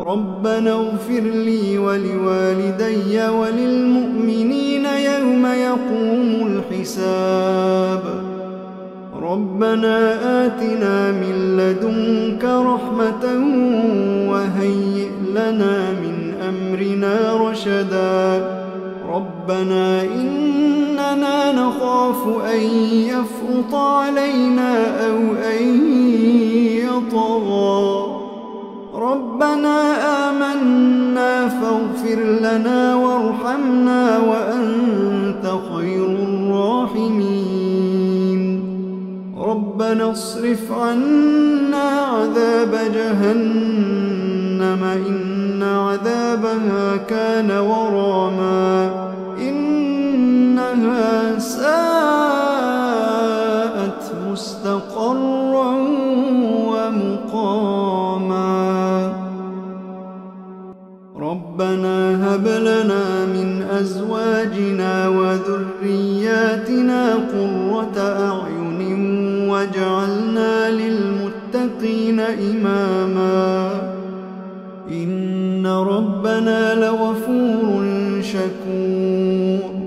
ربنا اغفر لي ولوالدي وللمؤمنين يوم يقوم الحساب ربنا آتنا من لدنك رحمة وهيئ لنا من أمرنا رشدا ربنا إننا نخاف أن يفرط علينا أو أن يطغى ربنا آمنا فاغفر لنا وارحمنا وأنت خير الراحمين ربنا اصرف عنا عذاب جهنم إن عذابها كان غراما إنها ساءت مستقرا ومقاما ربنا هب لنا من أزواجنا وذرياتنا قرة أعين واجعلنا للمتقين إماما إن ربنا لغفور شكور